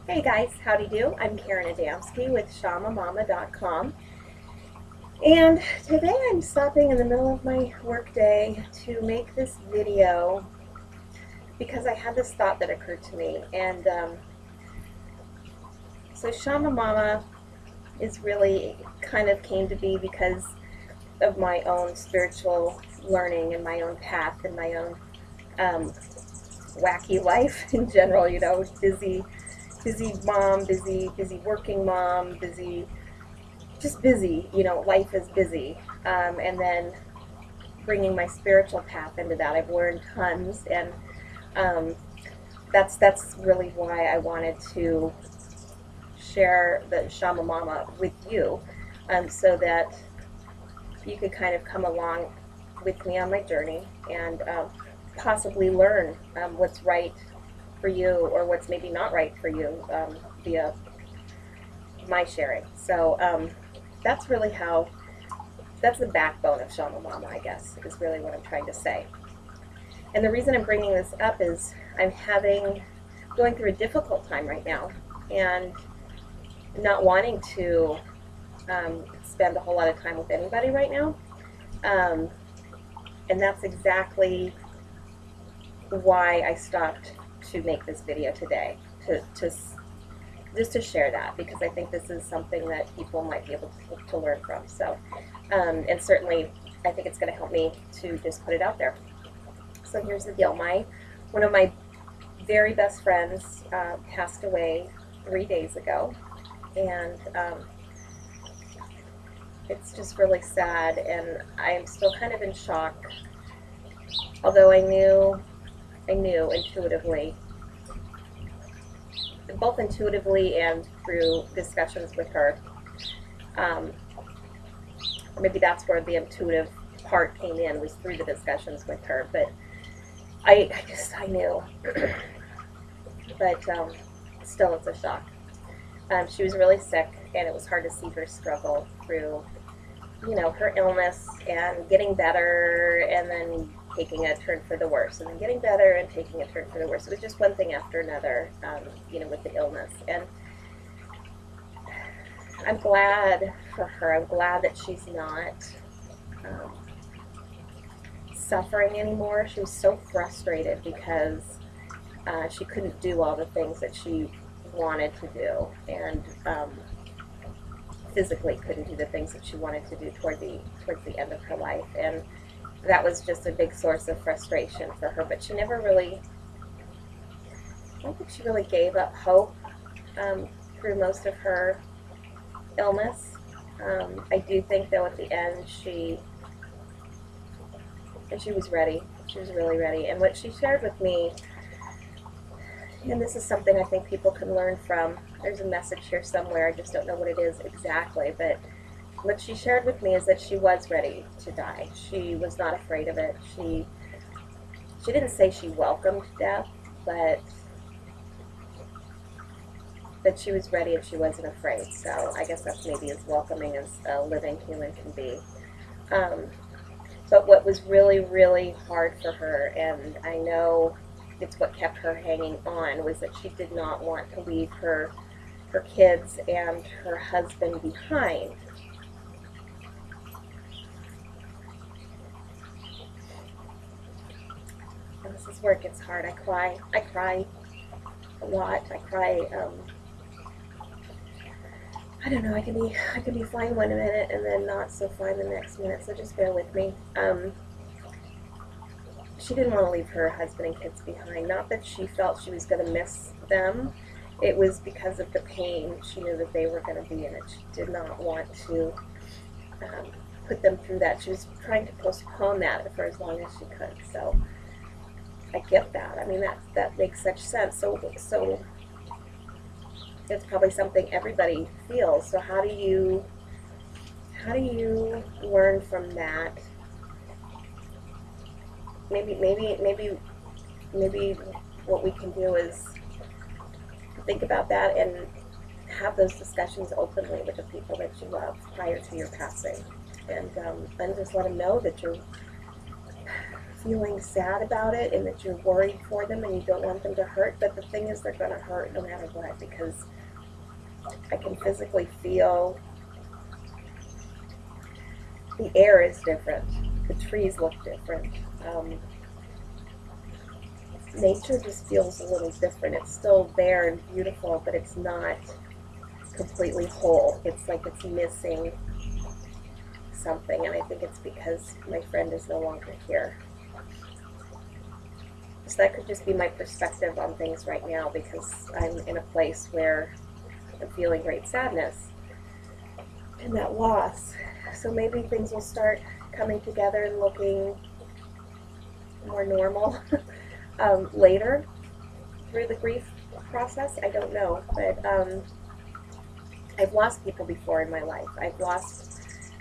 Hey guys, howdy do? I'm Karen Adamski with shamamama.com, and today I'm stopping in the middle of my workday to make this video because I had this thought that occurred to me. So Shama Mama is really kind of came to be because of my own spiritual learning and my own path and my own um, wacky life in general. Busy mom, busy working mom, just busy. Life is busy. And then bringing my spiritual path into that, I've learned tons, and um, that's really why I wanted to share the Shama Mama with you, so that you could kind of come along with me on my journey and possibly learn what's right for you or what's maybe not right for you via my sharing. So that's the backbone of Shama Mama, I guess, is really what I'm trying to say. And the reason I'm bringing this up is I'm going through a difficult time right now, and not wanting to spend a whole lot of time with anybody right now. And that's exactly why I stopped to make this video today, to just to share that, because I think this is something that people might be able to learn from. So, and certainly I think it's going to help me to just put it out there. So here's the deal. One of my very best friends passed away 3 days ago, and it's just really sad, and I'm still kind of in shock, although I knew intuitively, both intuitively and through discussions with her. Maybe that's where the intuitive part came in, was through the discussions with her. But I knew. But still, it's a shock. She was really sick, and it was hard to see her struggle through, her illness and getting better, and then taking a turn for the worse, and then getting better and taking a turn for the worse. It was just one thing after another, with the illness. And I'm glad for her. I'm glad that she's not suffering anymore. She was so frustrated because she couldn't do all the things that she wanted to do, and physically couldn't do the things that she wanted to do towards the end of her life. And that was just a big source of frustration for her. But she never really, I don't think she really gave up hope through most of her illness. I do think, though, at the end she was ready. She was really ready. And what she shared with me, and this is something I think people can learn from. There's a message here somewhere. I just don't know what it is exactly. But what she shared with me is that she was ready to die. She was not afraid of it. She didn't say she welcomed death, but she was ready and she wasn't afraid. So I guess that's maybe as welcoming as a living human can be. But what was really, really hard for her, and I know it's what kept her hanging on, was that she did not want to leave her kids and her husband behind. And this is where it gets hard. I cry a lot. I cry. I don't know. I can be fine one minute and then not so fine the next minute. So just bear with me. She didn't want to leave her husband and kids behind. Not that she felt she was going to miss them. It was because of the pain she knew that they were going to be in it. She did not want to put them through that. She was trying to postpone that for as long as she could. So I get that. I mean, that makes such sense. So it's probably something everybody feels. So how do you learn from that? Maybe what we can do is think about that and have those discussions openly with the people that you love prior to your passing, and just let them know that you're feeling sad about it and that you're worried for them and you don't want them to hurt, but the thing is they're going to hurt no matter what, because I can physically feel the air is different, the trees look different. Nature just feels a little different. It's still there and beautiful, but it's not completely whole. It's like it's missing something, and I think it's because my friend is no longer here. So that could just be my perspective on things right now, because I'm in a place where I'm feeling great sadness and that loss. So maybe things will start coming together and looking more normal later through the grief process. I don't know, but I've lost people before in my life. I've lost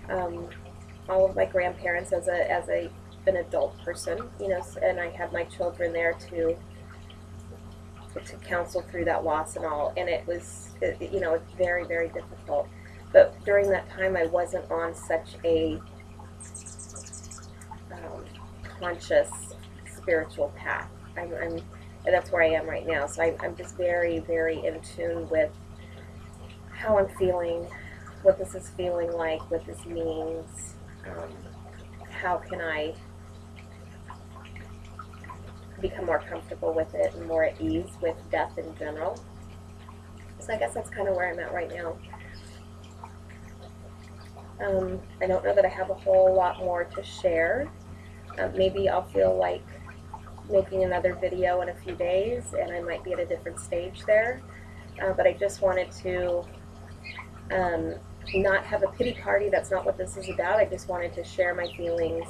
all of my grandparents as an adult person, you know, and I had my children there to counsel through that loss and all, and it was, you know, it's very, very difficult. But during that time, I wasn't on such a conscious spiritual path. And that's where I am right now. So I'm just very, very in tune with how I'm feeling, what this is feeling like, what this means. How can I become more comfortable with it and more at ease with death in general. So I guess that's kind of where I'm at right now. I don't know that I have a whole lot more to share. Maybe I'll feel like making another video in a few days, and I might be at a different stage there. But I just wanted to not have a pity party. That's not what this is about. I just wanted to share my feelings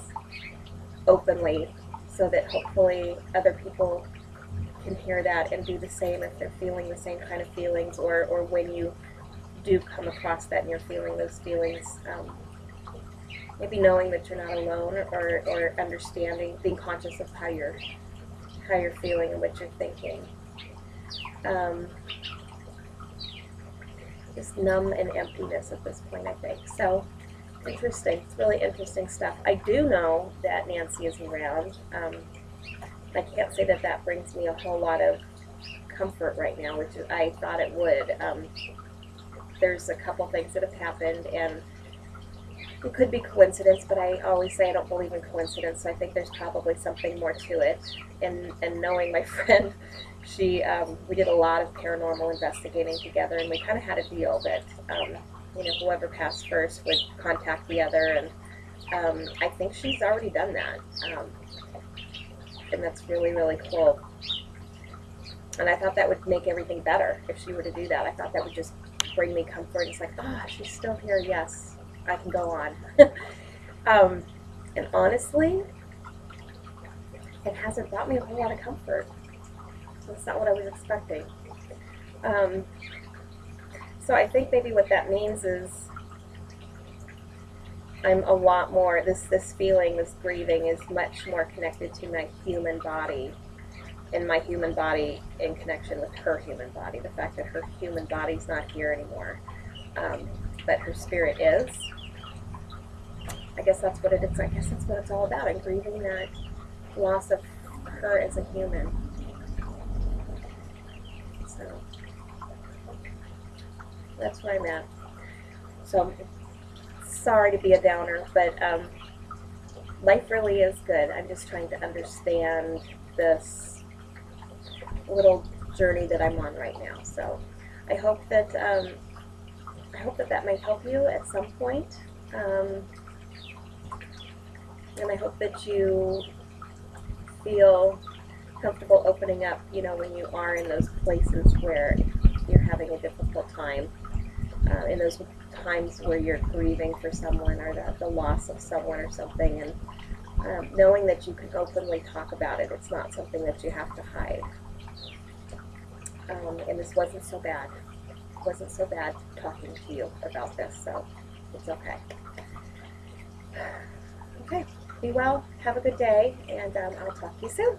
openly so that hopefully other people can hear that and do the same if they're feeling the same kind of feelings, or when you do come across that and you're feeling those feelings, maybe knowing that you're not alone, or understanding, being conscious of how you're feeling and what you're thinking. Just numb and emptiness at this point, I think. So interesting. It's really interesting stuff. I do know that Nancy is around. I can't say that that brings me a whole lot of comfort right now, which I thought it would. There's a couple things that have happened, and it could be coincidence, but I always say I don't believe in coincidence, so I think there's probably something more to it. And knowing my friend, we did a lot of paranormal investigating together, and we kind of had a deal that whoever passed first would contact the other, and I think she's already done that, and that's really, really cool. And I thought that would make everything better if she were to do that. I thought that would just bring me comfort. It's like, she's still here, yes, I can go on. And honestly, it hasn't brought me a whole lot of comfort. That's not what I was expecting. So I think maybe what that means is I'm a lot more, this feeling, this grieving is much more connected to my human body, and my human body in connection with her human body. The fact that her human body's not here anymore, but her spirit is. I guess that's what it is. I guess that's what it's all about. I'm grieving that loss of her as a human. So that's where I'm at. So sorry to be a downer, but life really is good. I'm just trying to understand this little journey that I'm on right now. So I hope that that might help you at some point. And I hope that you feel comfortable opening up, when you are in those places where you're having a difficult time, in those times where you're grieving for someone, or the loss of someone or something, and knowing that you can openly talk about it. It's not something that you have to hide. And this wasn't so bad. It wasn't so bad talking to you about this, so it's okay. Okay, be well, have a good day, and I'll talk to you soon.